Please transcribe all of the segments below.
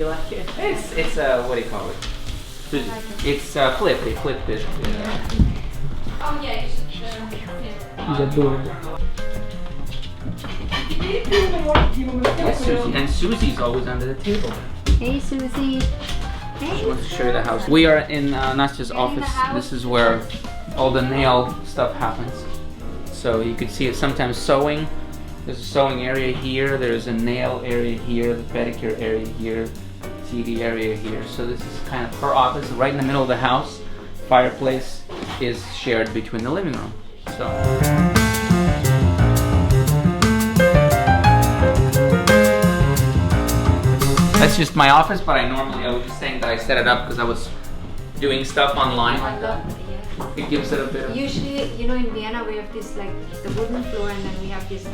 You like it? It's what do you call it? It's flip. They flipped it. Oh yeah, you should. He's adorable. Yes, Suzi. And Susie's always under the table. Hey, Suzi. She wants to show you the house. We are in Nastya's office. This is where all the nail stuff happens. So you can see it sometimes sewing. There's a sewing area here. There's a nail area here. The pedicure area here. TV area here. So this is kind of her office, right in the middle of the house. Fireplace is shared between the living room. So. That's just my office, but I was just saying that I set it up because I was doing stuff online. I love it, yeah. It gives it a bit of... Usually, you know, in Vienna we have this like the wooden floor, and then we have this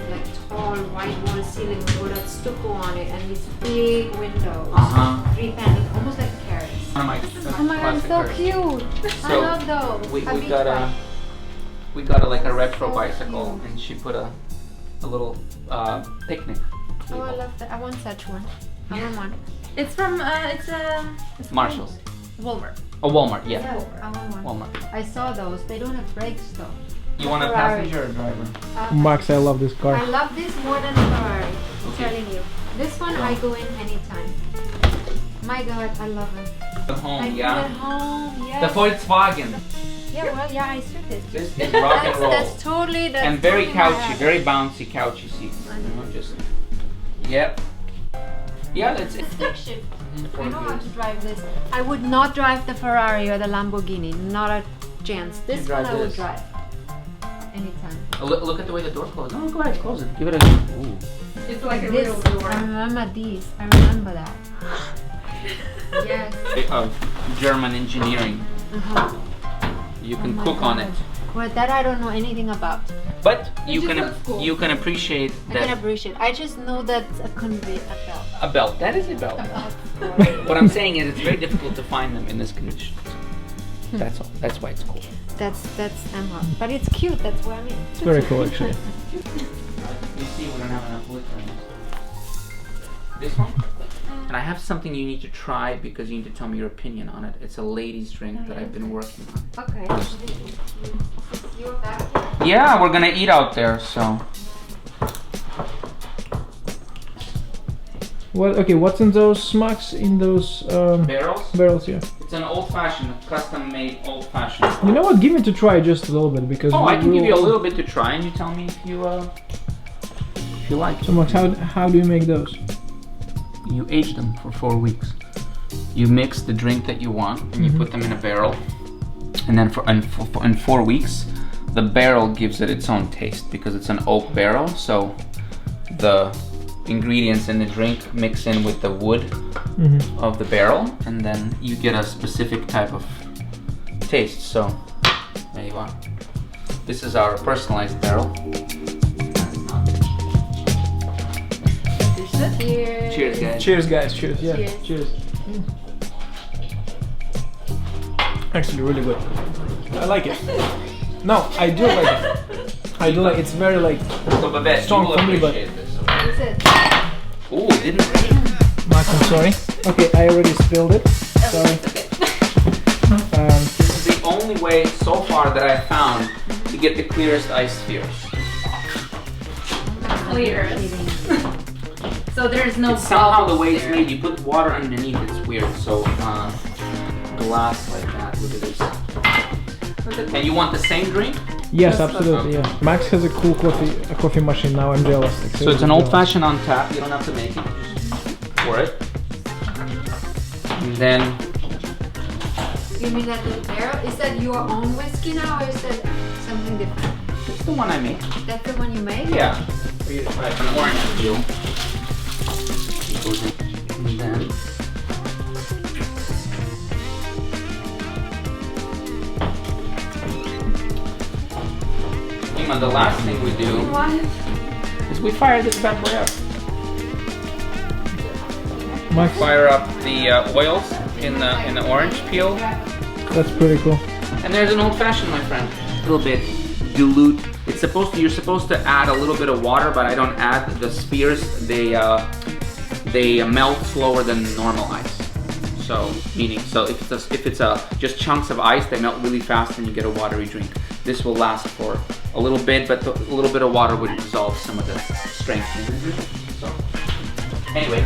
like tall white wall ceiling with all that stucco on it, and these big windows, three panels, almost like carrots. One of my Oh my god, so cute! I love those. We got a like a retro bicycle, and she put a little picnic table. Oh, I love that. I want such one. I want one. It's from it's Marshalls. Walmart. Oh, Walmart, yeah. Yeah, I want one. Walmart. I saw those. They don't have brakes though. You want a Ferrari. passenger or a driver? Max, I love this car. I love this more than a Ferrari. I'm Okay. telling you. This one I go in anytime. My god, I love it. The I home, feel yeah. at home, The yes. Volkswagen. Yeah, well, yeah, I said it. This is rock and roll. That's totally And very totally my couchy, habit. very bouncy, couchy seats. You know, just. Yep. Yeah, that's it. It's fiction. I know how to drive this. I would not drive the Ferrari or the Lamborghini. Not a chance. This drive one I would this. drive. Anytime. Look at the way the door closes. No, go ahead, close it. Give it a. Ooh. It's like a This, real door. I remember these. I remember that. Yes. German engineering. Uh-huh. You Oh can my cook on God. it. Well, that I don't know anything about. But you just can looks cool. you can appreciate I can that appreciate. I just know that's a convey a belt. a belt. That is a belt. What I'm saying is it's very difficult to find them in this condition. That's all. That's why it's cool. That's but it's cute. That's what I mean. It's very cool, actually. You see, we don't have enough liquor in this. This one? And I have something you need to try because you need to tell me your opinion on it. It's a ladies' drink that I've been working on. Okay. You're back here? Yeah, we're gonna eat out there, so. What? Okay, what's in those Max? In those Barrels? barrels? Yeah. It's an old-fashioned, custom-made old-fashioned. You know what? Give me to try just a little bit because. Oh, I can we give you a will- little bit to try, and you tell me if you like. So Max, how do you make those? You age them for 4 weeks. You mix the drink that you want, and you put them in a barrel, and then in 4 weeks, the barrel gives it its own taste because it's an oak barrel. So the ingredients in the drink mix in with the wood of the barrel, and then you get a specific type of taste. So there you are. This is our personalized barrel. Cheers. Cheers, guys. Cheers, guys. Cheers. Yeah. Cheers. Cheers. Actually, really good. I like it. No, I do like it. I do like. It's very like So Babette, strong you will for me, but- appreciate this. What is it? Ooh, it didn't rain. Max, I'm sorry. Okay, I already spilled it. Sorry. This is the only way so far that I've found to get the clearest ice spheres. Clear. So there's no. It's somehow the way it's there. made. You put water underneath. It's weird. So glass like that. Look at this. And you want the same drink? Yes, absolutely. Yeah. Max has a cool coffee machine now. I'm jealous. Like, So it's an seriously old-fashioned on tap. You don't have to make it. Just pour it. And then You mean that the barrel? Is that your own whiskey now, or is that something different? it's the one I make. That's the one you made? Yeah. Like an orange peel. And then Ima, the last thing we do is we fire this bad boy up. Max, Fire up the oils in the orange peel. that's pretty cool. And there's an old fashioned, my friend. A little bit dilute. You're supposed to add a little bit of water, but I don't add the spears. They they melt slower than normal ice. So, meaning, if it's just chunks of ice, they melt really fast and you get a watery drink. This will last for a little bit, but a little bit of water would dissolve some of the strength. So, anyway.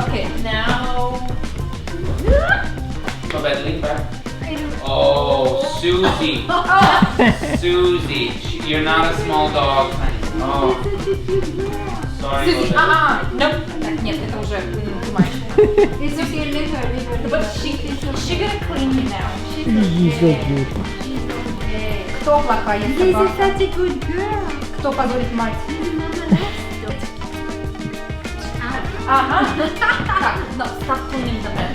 Okay, now. Lean back. Oh, Suzi. Suzi, you're not a small dog. Oh. Sorry. Suzi, nope. Так, нет, это уже too much. It's okay, let her. But she gonna clean me now. He's so cute. Кто плохая This is собака? such a good girl. Кто позорит мать? Mama, Так, no, stop cleaning the bed.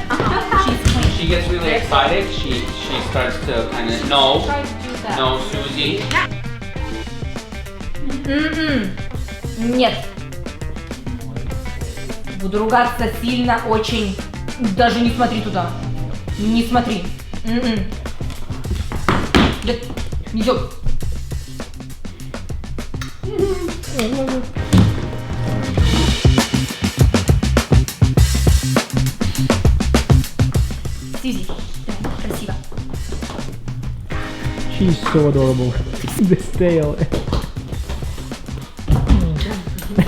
She's clean. She gets really excited. She starts to kind of no, Try to do that. no, Suzi. Нет. Буду ругаться сильно, очень. Даже не смотри туда. Не смотри. Идем. Suzi, красиво. She's so adorable. This tail.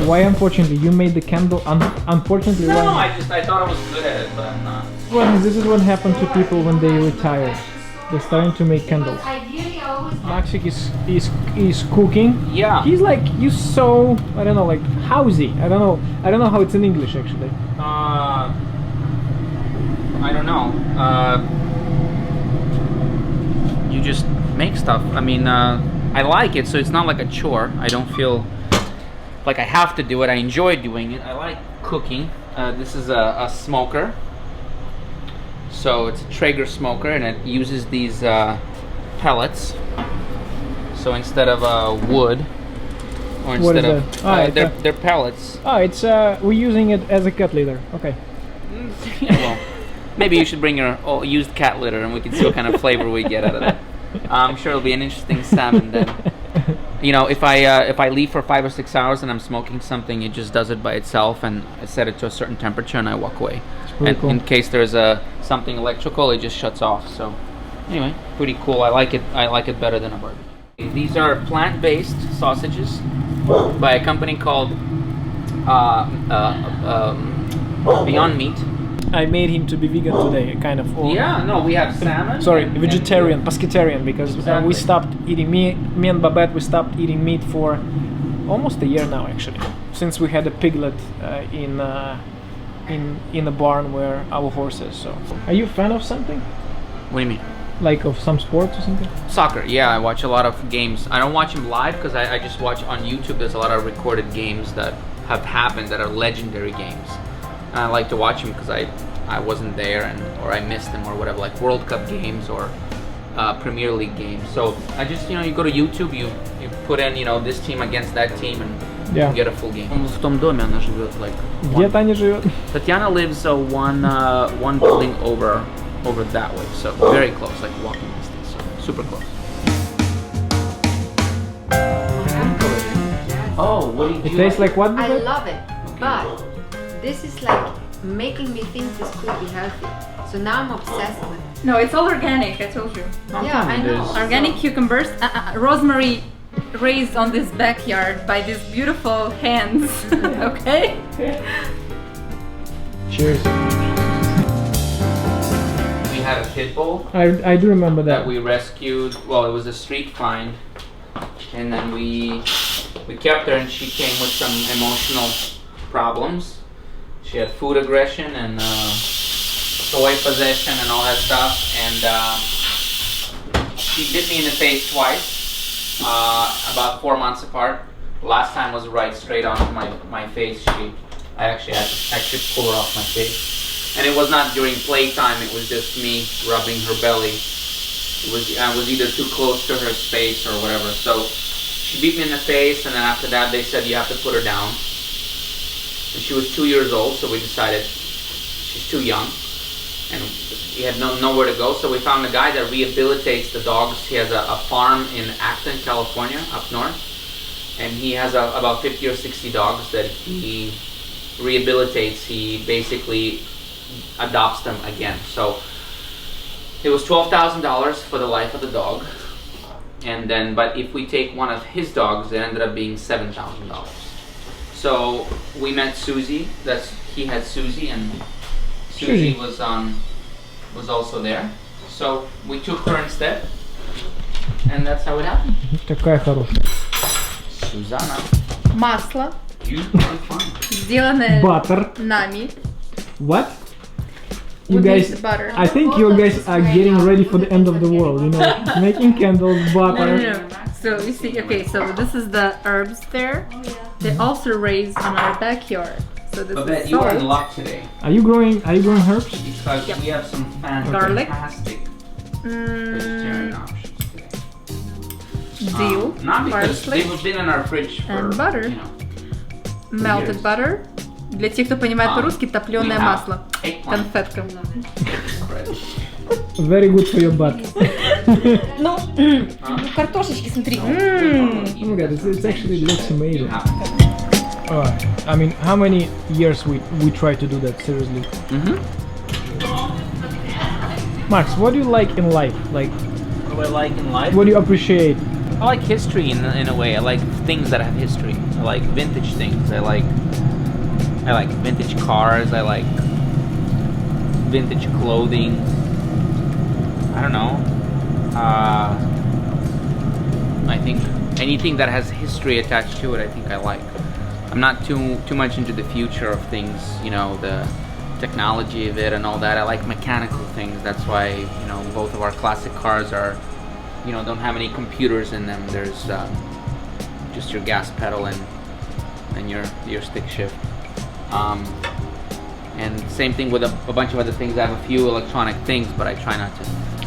Why unfortunately? You made the candle unfortunately No, why? I thought I was good at it, but I'm not. Well, this is what happened to people when they retire. They're starting to make candles. ideally I always Maxik is cooking. Yeah. He's like so I don't know, like housey. I don't know how it's in English actually. I don't know. You just make stuff. I mean, I like it, so it's not like a chore. I don't feel like I have to do it. I enjoy doing it. I like cooking. This is a smoker. So it's a Traeger smoker, and it uses these pellets. So instead of wood, or What instead is of that? they're pellets. Oh, it's we're using it as a cat litter. Okay. Yeah, well, maybe you should bring your used cat litter, and we can see what kind of flavor we get out of that. I'm sure it'll be an interesting salmon then. You know, if I leave for 5 or 6 hours and I'm smoking something, it just does it by itself, and I set it to a certain temperature and I walk away. And cool. in case there's something electrical, it just shuts off. So anyway, pretty cool. I like it. I like it better than a barbecue. These are plant-based sausages by a company called Beyond Meat. I made him to be vegan today, kind of. Or, Yeah, no, we have salmon. Sorry, and- vegetarian, pescatarian, because Exactly. we stopped eating me and Babette. We stopped eating meat for almost a year now, actually, since we had a piglet in a barn where our horse is. So, are you a fan of something, What do you mean? like of some sports or something? Soccer, yeah, I watch a lot of games. I don't watch them live because I just watch on YouTube. There's a lot of recorded games that have happened that are legendary games. And I like to watch them because I wasn't there or I missed them or whatever, like World Cup games or Premier League games. So I just, you go to YouTube, you put in, this team against that team and Yeah. you get a full game. В том доме она живет, like, Где Таня живет? Tatiana lives one building over that way, so very close, like walking distance, so super close. Oh, what do you It tastes like what? I Babette? love it, but this is like making me think this could be healthy. So now I'm obsessed with it. No, it's all organic, I told you. Yeah, I know. Organic cucumbers, rosemary raised on this backyard by these beautiful hands. Okay? Cheers. We had a pit bull I do remember that that. we rescued. Well, it was a street find, and then we kept her, and she came with some emotional problems. She had food aggression and toy possession and all that stuff, and she bit me in the face twice, about 4 months apart. Last time was right straight onto my face. I actually had to pull her off my face. And it was not during playtime, it was just me rubbing her belly. I was either too close to her space or whatever. So she beat me in the face, and then after that they said you have to put her down. And she was 2 years old, so we decided she's too young. And he had nowhere to go, so we found a guy that rehabilitates the dogs. He has a farm in Acton, California, up north, and he has about 50 or 60 dogs that he rehabilitates. He basically adopts them again. So it was $12,000 for the life of the dog, and then but if we take one of his dogs, it ended up being $7,000. So we met Suzi. He had Suzi, and Suzi was also there. So we took her instead, and that's how it happened. Такая хорошая. Susanna, Масло, you are fine. сделанное Butter. нами. What? You We guys, made butter. I think you guys are getting ready for the end of the world, you know, making candles, butter. No. So you see, okay, so this is the herbs there. They also raised on our backyard. So this Babette, is you are in salt. luck today Are you growing herbs? because Yep. we have some Garlic. fantastic vegetarian options today. Dill, Not because parsley, they've been in our fridge for and butter. you know. melted years. butter. Для тех, кто понимает по-русски, топленое we have масло. eggplant. Конфетка. Bread. Very good for your butt. Ну, картошечки, смотри. Oh my god, it's actually looks You amazing. have I mean, how many years we try to do that, seriously? Mm-hmm. Max, what do you like in life? Like, What do I like in life? what do you appreciate? I like history in a way. I like things that have history. I like vintage things. I like vintage cars. I like vintage clothing. I don't know. I think anything that has history attached to it, I think I like. I'm not too much into the future of things, you know, the technology of it and all that. I like mechanical things. That's why, you know, both of our classic cars are, you know, don't have any computers in them. There's just your gas pedal and your stick shift. And same thing with a bunch of other things. I have a few electronic things, but I try not to.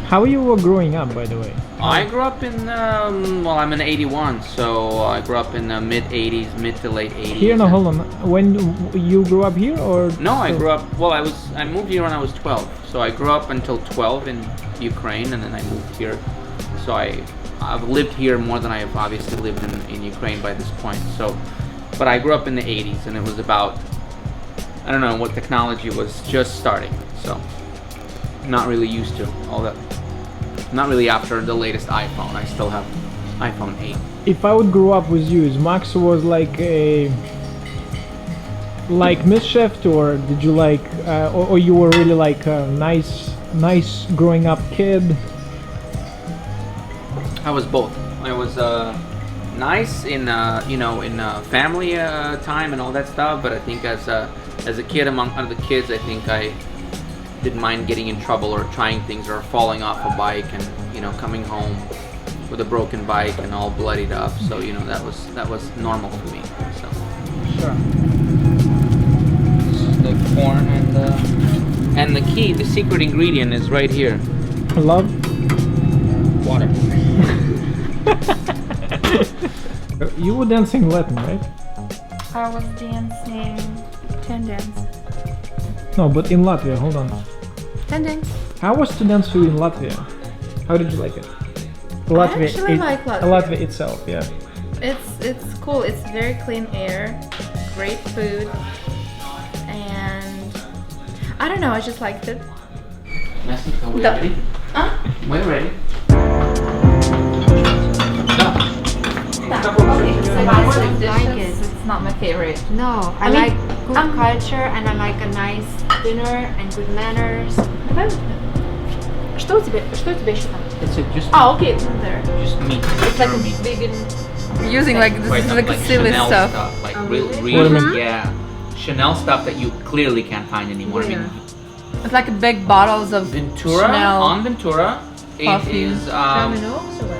How you were growing up, by the way? I grew up in, well, I'm in 81, so I grew up in the mid to late 80s. Here, no, hold on. When you grew up here, or? No, I grew up, well, I moved here when I was 12. So I grew up until 12 in Ukraine, and then I moved here. So I've lived here more than I have obviously lived in Ukraine by this point. So, but I grew up in the 80s, and it was about, I don't know what technology was just starting. So, not really used to all that. Not really after the latest iPhone. I still have iPhone 8. If I would grow up with you, is Max was like mischief, or did you like, or you were really like a nice growing up kid? I was both. I was nice in in family time and all that stuff. But I think as a kid among other kids, I think I didn't mind getting in trouble or trying things or falling off a bike and coming home with a broken bike and all bloodied up. So that was normal for me. So Sure. this is the corn and the key, the secret ingredient is right here. Love. Water. You were dancing Latin, right? I was dancing 10 dance. No, but in Latvia. Hold on. 10 dance. How was to dance for you in Latvia? How did you like it? Latvia, actually like Latvia. Latvia itself, yeah. It's cool. It's very clean air, great food, and I don't know. I just liked it. Jessica, we Da- ready? Huh? We're ready. Okay, so I I don't like dishes. it. It's not my favorite. No, I mean, like good culture and I like a nice dinner and good manners. Что у тебя еще там? It's just Okay, it's in there. just meat. It's like pure a meat. vegan. Using like this Right, is like silly Chanel stuff. like Oh, real, really? What do you mean? yeah, Chanel stuff that you clearly can't find anymore. I mean, It's like big bottles of Ventura Chanel. on Ventura, it Perfume. is.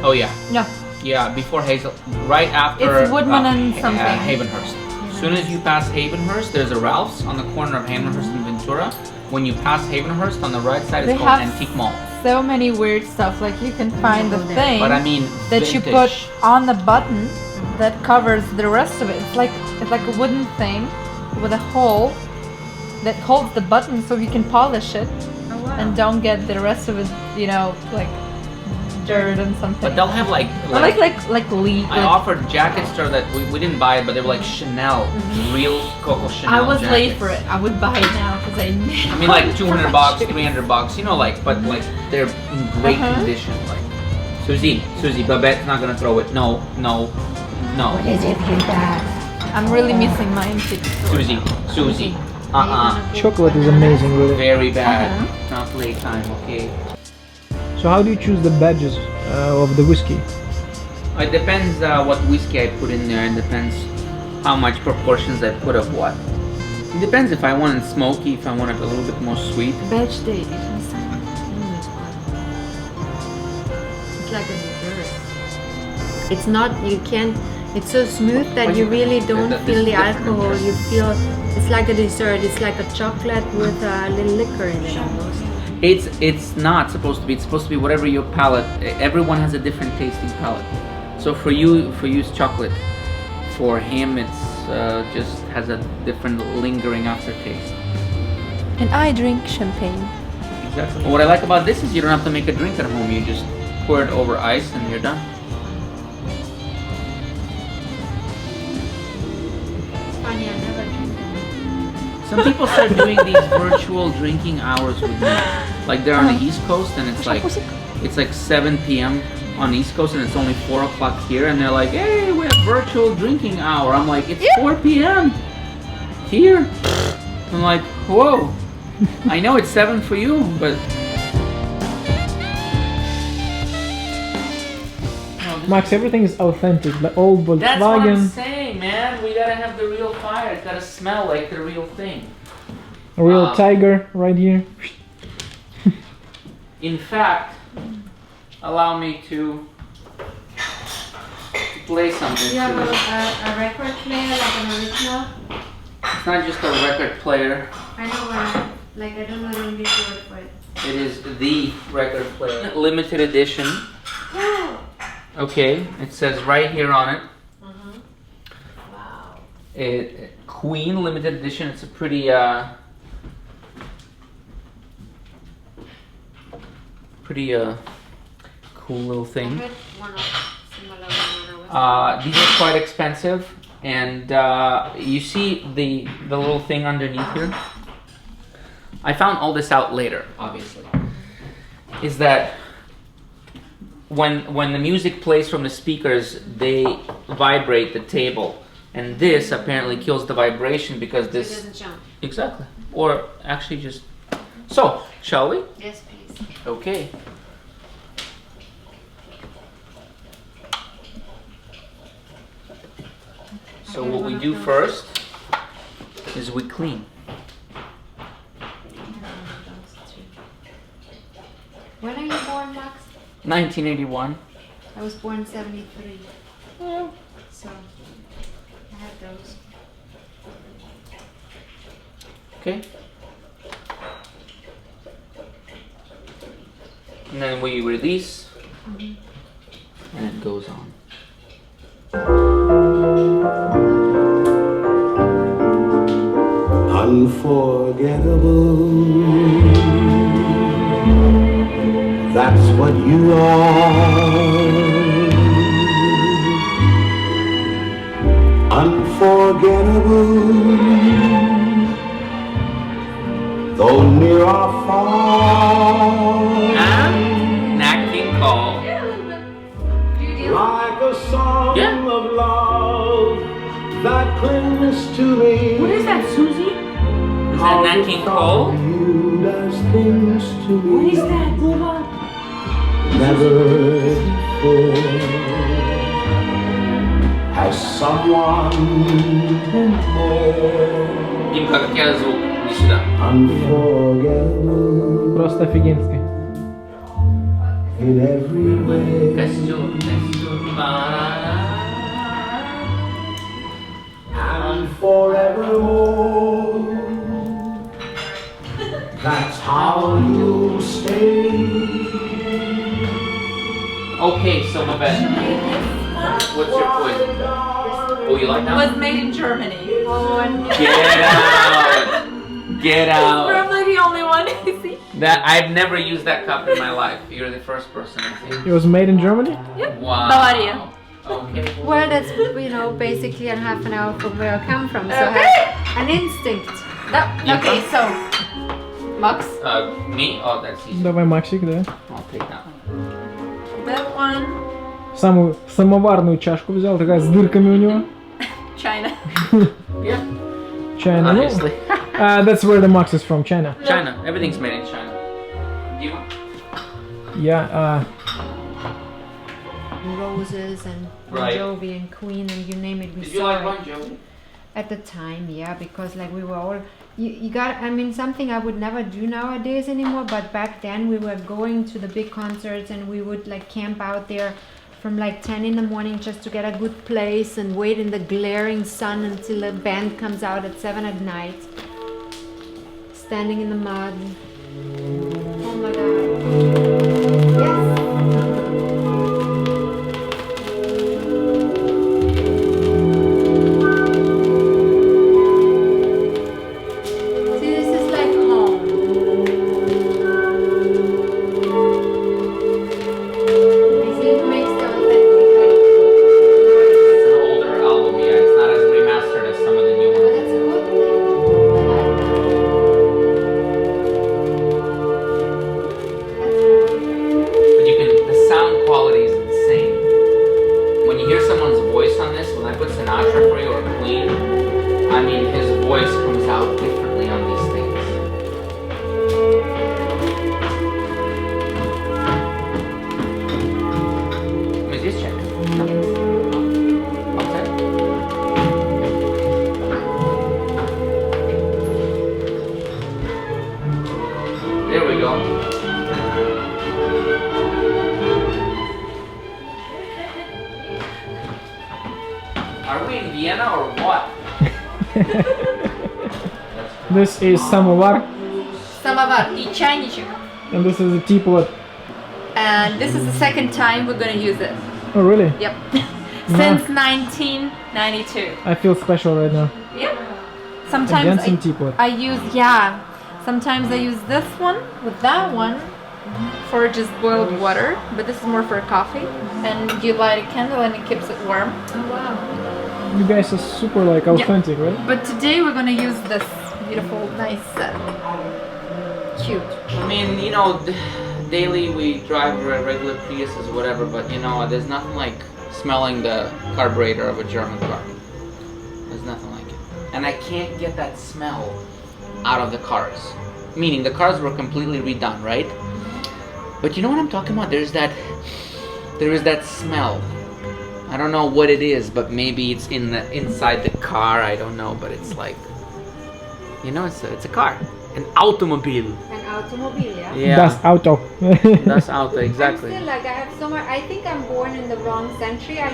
Oh yeah, Yeah. yeah. Before Hazel, right after. It's Woodman and something. Havenhurst. As soon as you pass Havenhurst, there's a Ralph's on the corner of Havenhurst and Ventura. When you pass Havenhurst on the right side, it's They called have Antique Mall. so many weird stuff. Like you can find the thing But I mean, that you put on the button that covers the rest of it. It's like a wooden thing with a hole that holds the button so you can polish it. and don't get the rest of it, you know, like dirt and something. But they'll have like leaf. I offered jackets to her that we didn't buy it, but they were like Chanel, real Coco Chanel. I was jackets. late for it. I would buy it now because I mean, like $200, $300, you know, like, but like they're in great condition. Like, Suzi, Babette's not gonna throw it. No. What is it with that? I'm really missing my antique store. Suzi. Chocolate is amazing, really. Very bad. Not playtime, okay? So how do you choose the badges of the whiskey? It depends what whiskey I put in there, and depends how much proportions I put of what. It depends if I want it smoky, if I want it a little bit more sweet. Badge date. It's like a dessert. It's not, you can't, it's so smooth that you really don't feel the alcohol. You feel, it's like a dessert. It's like a chocolate with a little liquor in it almost. It's not supposed to be. It's supposed to be whatever your palate. Everyone has a different tasting palate. So for you it's chocolate. For him, it's just has a different lingering aftertaste. And I drink champagne. Exactly. What I like about this is you don't have to make a drink at home. You just pour it over ice and you're done. It's funny, I never drink it. Some people start doing these virtual drinking hours with me. Like they're on the East Coast and it's like 7 p.m. on the East Coast and it's only 4 o'clock here, and they're like, hey, we have virtual drinking hour. I'm like, it's 4 p.m. here. I'm like, whoa. I know it's 7 for you, but... Max, everything is authentic. The old Volkswagen. That's what I'm saying, man. We gotta have the real fire. It's gotta smell like the real thing. A real tiger right here. In fact, allow me to play something. You have a record player, like an original? It's not just a record player. I know I don't know the English word for it. It is the record player. Limited edition. Okay, it says right here on it. Wow. Queen limited edition. It's a pretty cool little thing. These are quite expensive, and you see the little thing underneath here. I found all this out later, obviously. Is that when the music plays from the speakers, they vibrate the table, and this apparently kills the vibration because this it doesn't jump. Exactly. Or actually just so. Shall we? Yes, please. Okay. So what we do first is we clean. When are you born, Max? 1981. I was born in 73. Yeah. So I have those. Okay. And then we release, and it goes on. Unforgettable, that's what you are. Unforgettable, though near or far. And Nat King Cole. Like a song of love that clings to me. What is that, Suzi? Is that Nat King Cole? What is that, Bubba? Never before has someone been more Им как я звук, не сюда. unforgettable Просто офигенский. in every way. Костюм. And forevermore, that's how you'll stay. Okay, so my bad. What's your point? Oh, you like that? Was made in Germany. Get out! Get out! Probably the only one. See? That I've never used that cup in my life. You're the first person I think. It was made in Germany? Wow. Bavaria. Okay. Well, that's, you know, basically a half an hour from where I come from. So I Okay. have an instinct. Okay, so Max, Me? Oh, that's easy. Давай, Максик, да. I'll take that. that one, Самую самоварную чашку взял, такая с дырками у него. China. Yeah. China. Obviously. That's where the Max is from, China. China. Everything's made in China. Do you want? Yeah, Roses and Bon Right. Jovi and Queen and you name it. We Did you saw like it. Bon Jovi? At the time, yeah, because like we were all, you got, I mean, something I would never do nowadays anymore, but back then we were going to the big concerts and we would like camp out there from like 10 in the morning just to get a good place and wait in the glaring sun until the band comes out at 7 at night. Standing in the mud. Oh my god. Yes. See, this is like home. This is makes the authentic. It's an older album, yeah. It's not as remastered as some of the new But ones. that's a good thing. I like that. But you can, the sound quality is insane. When you hear someone's voice on this, when I put Sinatra for you or Queen, I mean his voice comes out differently on these things. Let me just check. Okay. There we go. Are we in Vienna or what? this is samovar, Samovar и чайничек. and this is a teapot. And this is the second time we're gonna use it. Oh, really? Yep. Since 1992. I feel special right now. Yep. A Sometimes dancing teapot. I use, yeah. Sometimes I use this one with that one for just boiled water, but this is more for coffee. And you light a candle and it keeps it warm. Oh wow. You guys are super like authentic, right? But today we're gonna use this beautiful, nice, cute. I mean, you know, daily we drive regular Priuses or whatever, but you know, there's nothing like smelling the carburetor of a German car. There's nothing like it. And I can't get that smell out of the cars. Meaning the cars were completely redone, right? But you know what I'm talking about? There is that smell. I don't know what it is, but maybe it's inside the car. I don't know, but it's like, you know, it's a car, an automobile. An automobile, yeah? Yeah, Das Auto. that's auto exactly. I'm still like, I have so much, I think I'm born in the wrong century. I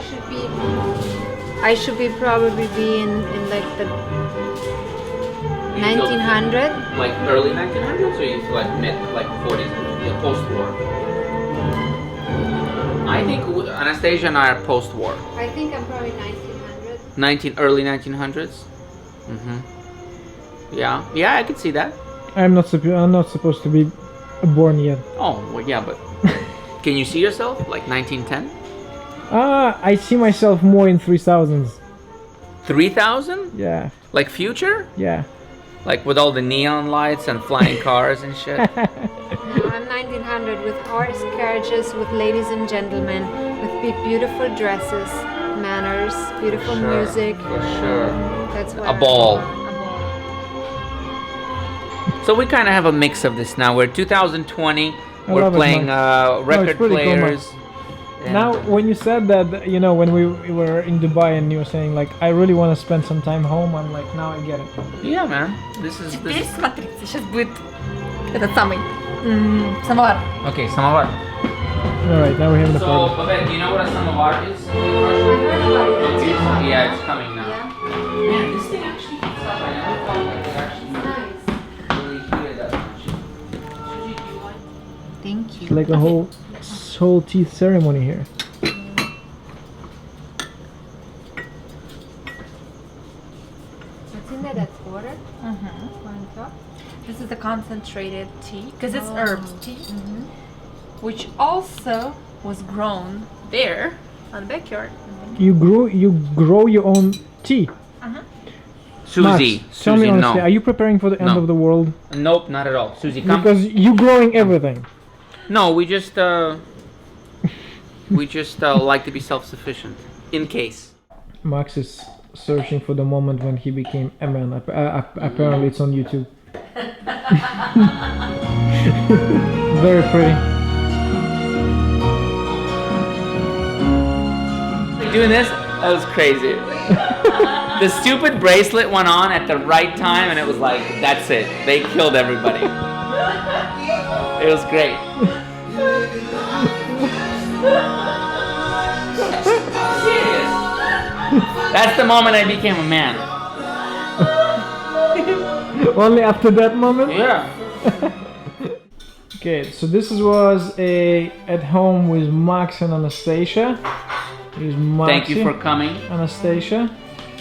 should be probably be in like the 1900. Like early 1900s, or you feel like mid, like 40s, yeah, post-war? I think Anastasia and I are post-war. I think I'm probably 1900. Early 1900s. Yeah, yeah, I could see that. I'm not supposed to be born yet. Oh, well, yeah, but can you see yourself like 1910? I see myself more in 3000s. 3000? Yeah, Like future? yeah. Like with all the neon lights and flying cars and shit? No, I'm 1900 with horse carriages, with ladies and gentlemen, with beautiful dresses, manners, beautiful music. For sure. That's what A ball. A ball. So we kind of have a mix of this now. We're 2020. I We're love it, playing man. record pretty cool, man. players. And, Now, when you said that, you know, when we were in Dubai and you were saying like, I really want to spend some time home, I'm like, now I get it. yeah, man. This is Теперь смотрите, сейчас будет этот самый самовар. okay. Samovar. All right, now we're having the So, party. Babette, do you know what a samovar is? I heard about it. It's Okay, hot. yeah, it's coming now. Yeah. Man, this thing actually heats up. I never thought like it actually Nice. really heated that much. Suzi, do you like? Thank It's you. like a whole teeth ceremony here. What's in there? That's water? On top? This is the concentrated tea because it's herbs tea, which also was grown there on the backyard. You grow your own tea. Suzi, Max, tell me Suzi, honestly, no. are you preparing for the end No. of the world? Nope, not at all. Suzi, come. Because you growing everything. No, we just like to be self-sufficient in case. Max is searching for the moment when he became a man. Apparently, it's on YouTube. Very pretty. Doing this, that was crazy. The stupid bracelet went on at the right time, and it was like, that's it. They killed everybody. It was great. Serious. That's the moment I became a man. Only after that moment? Yeah. Okay, so this was a at home with Max and Anastasia. Here's Maxi, Thank you for coming. Anastasia.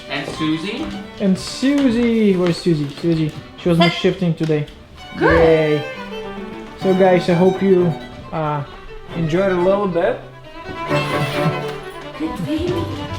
And Suzi. And Suzi. Where's Suzi? Suzi. She was not shifting today. Yay. So guys, I hope you enjoyed a little bit. Good baby.